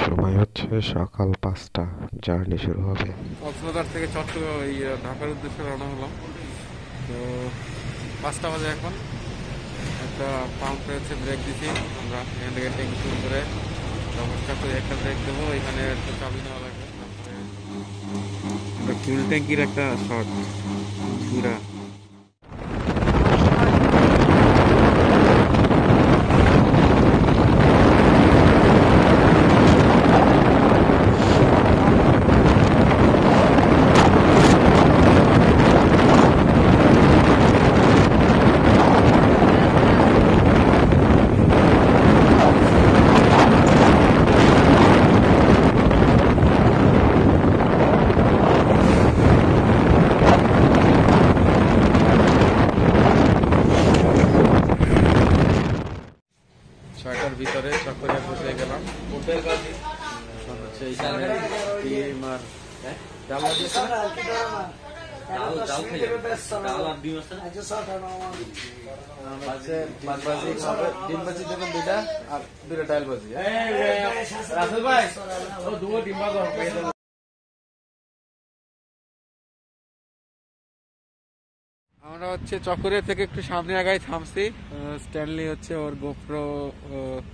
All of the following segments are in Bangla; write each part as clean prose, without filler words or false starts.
সময় হচ্ছে সকাল 5টা। জার্নি শুরু হবে। কক্সবাজার থেকে চট্টগ্রাম ঢাকার উদ্দেশ্যে রওনা হলাম। তো 5টা বাজে এখন। একটা পাম্পে হচ্ছে ব্রেক দিছি আমরা, এখান থেকে ট্যাঙ্কি শুরু করে ব্যবস্থা করে একটা ব্রেক দেবো। এখানে একটা চাবি নেওয়া লাগবে, তারপরে ফুল ট্যাঙ্কির একটা শর্ট পুরা। ছয়টার ভিতরে চক্করে বসে গেলাম। এখন হচ্ছে এইখানে ডিম আর ডাল দিয়েছে না? ডিম ভাজি দেবেন দুইটা আর দুইটা ডাল ভাজি। রাসেল ভাই দুটো ডিম ভাজা। আমরা হচ্ছে চকরিয়া থেকে একটু সামনে আগায় থামছি। স্ট্যানলি হচ্ছে ওর গোপ্রো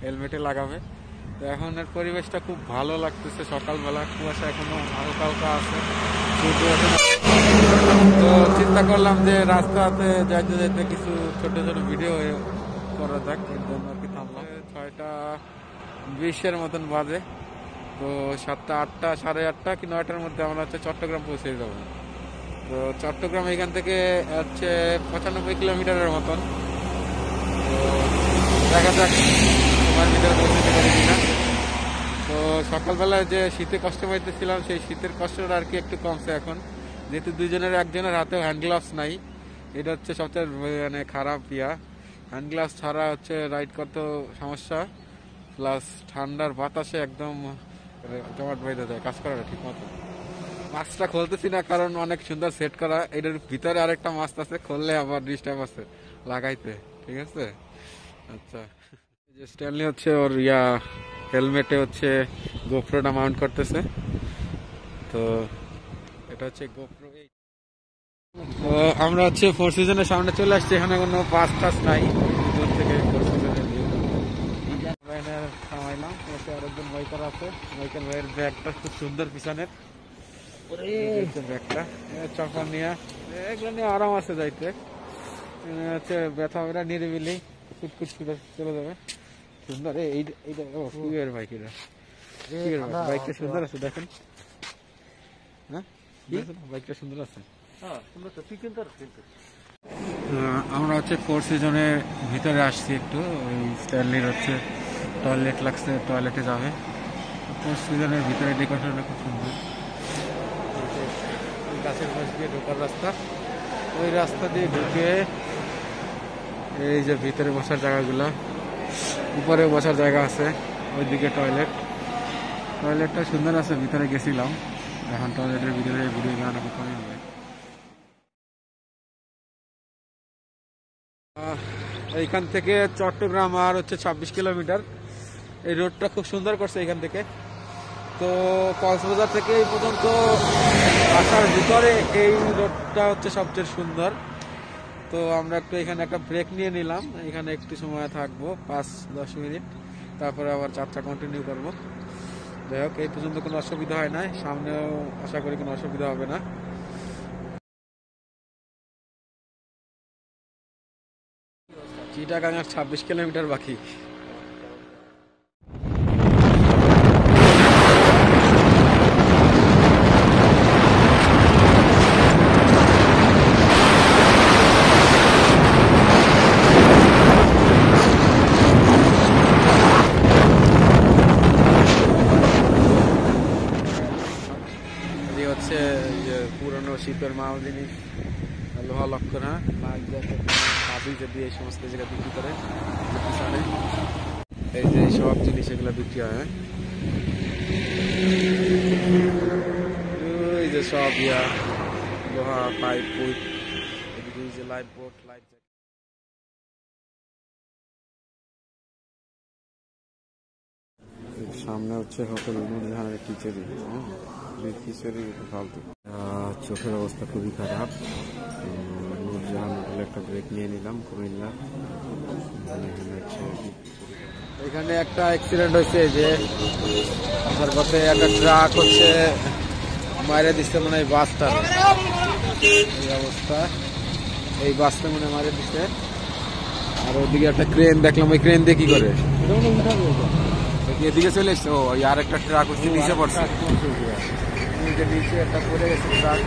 হেলমেটে লাগাবে। তো এখন এর পরিবেশটা খুব ভালো লাগতেছে, সকালবেলা কুয়াশা এখনো হালকা হালকা আছে। তো চিন্তা করলাম যে রাস্তাতে যাইতে যাইতে কিছু ছোট ছোট ভিডিও করা যাক, এর জন্য আর কি থামলাম। 6:20 মতন বাজে। তো 7টা 8টা 8:30 কি 9টার মধ্যে আমরা হচ্ছে চট্টগ্রাম পৌঁছে যাবো। তো চট্টগ্রাম এখান থেকে হচ্ছে 95 কিলোমিটারের মতন। তো দেখা যাক তোমার ভিতরে পৌঁছতে পারি কিনা। তো সকালবেলায় যে শীতে কষ্ট পাইতেছিলাম সেই শীতের কষ্টটা আর কি একটু কমছে এখন, যেহেতু একজনের হাতেও হ্যান্ড গ্লাভস নাই। এটা হচ্ছে সবচেয়ে মানে খারাপ হ্যান্ড গ্লাভস ছাড়া হচ্ছে রাইড করতে সমস্যা, প্লাস ঠান্ডার বাতাসে একদম জমাট বেঁধে যায়, কাজ করাটা ঠিক মতো। মাস্কটা খুলতেছি না কারণ অনেক সুন্দর সেট করা। এটার ভিতরে আরেকটা মাস্ক আছে, খুললে আবার ডিস্টার্ব আছে লাগাইতে। ঠিক আছে, আচ্ছা। যে স্ট্যানলি হচ্ছে ওর হেলমেটে হচ্ছে গোপ্রোটা মাউন্ট করতেছে। তো এটা হচ্ছে গোপ্রো। তো আমরা হচ্ছে ফোর সিজনের সামনে চলে আসছি, এখানে কোনো বাস টাস নাই। দূর থেকে ফোর সিজনের থামাইলাম। আরেকজন বাইকার আছে, বাইকার ভাইয়ের ব্যাগটা খুব সুন্দর পিছনের ব্যাগটা, চাপা নিয়ে এগুলো নিয়ে আরাম আছে যাইতে। হচ্ছে ব্যথা হবে না, নিরিবিলি কুটকুট করে চলে যাবে। সুন্দর এইটা বাইক, এটা বাইকটা সুন্দর আছে দেখেন। হ্যাঁ বাইকটা সুন্দর আছে। আমরা হচ্ছে ফোর সিজনের ভিতরে আসছি একটু। ওই স্ট্যানলির হচ্ছে টয়লেট লাগছে, টয়লেটে যাবে। ফোর সিজনের ভিতরে ডেকোরেশনটা খুব সুন্দর। গাছের পাশ দিয়ে ঢোকার রাস্তা, ওই রাস্তা দিয়ে ঢুকে এই যে ভিতরে বসার জায়গাগুলো, উপরে বসার জায়গা আছে, ওইদিকে টয়লেটটা সুন্দর আছে। ভিতরে গেছিলাম, এখন টয়লেটের ভিতরে ভিডিও বানানো খুব কমই হবে। এইখান থেকে চট্টগ্রাম আর হচ্ছে 26 কিলোমিটার। এই রোডটা খুব সুন্দর করছে এখান থেকে। তো কক্সবাজার থেকে এই পর্যন্ত আসার ভিতরে এই রোডটা হচ্ছে সবচেয়ে সুন্দর। তো আমরা একটু এখানে একটা ব্রেক নিয়ে নিলাম, এখানে একটু সময় থাকবো 5-10 মিনিট, তারপরে আবার যাত্রা কন্টিনিউ করবো। যাই হোক, এই পর্যন্ত কোনো অসুবিধা হয় নাই, সামনেও আশা করি কোনো অসুবিধা হবে না। চিটাগাং আর 26 কিলোমিটার বাকি। হচ্ছে পুরনো শিল্পের মাল জিনিস, লোহা লক্ষণা যদি এই সমস্ত জায়গা বিক্রি করে। এই যে সব জিনিস এগুলো বিক্রি হয়। এই যে সব লোহা পাইপ পুইপ, এদিকে যে লাইফ বোট লাইফ সামনে হচ্ছে হোটেল নূরজাহানের খিচুড়ি, খিচুড়ি ফালতু। চোখের অবস্থা খুবই খারাপ। নূরজাহান হোটেলে একটা ব্রেক নিয়ে নিলাম কুমিল্লা। এখানে একটা অ্যাক্সিডেন্ট হয়েছে, যে আসার পথে একটা ট্রাক হচ্ছে মাইরে দিচ্ছে মনে হয় বাসটা, এই অবস্থা। এই বাসটা মনে হয় মাইরে দিচ্ছে। আর ওদিকে একটা ক্রেন দেখলাম, ওই ক্রেন দিয়ে কি করে এদিকে চলে এসছে। ও আর একটা ট্রাক হচ্ছে নিচে পড়ছে, নিচে একটা পড়ে গেছে ট্রাক।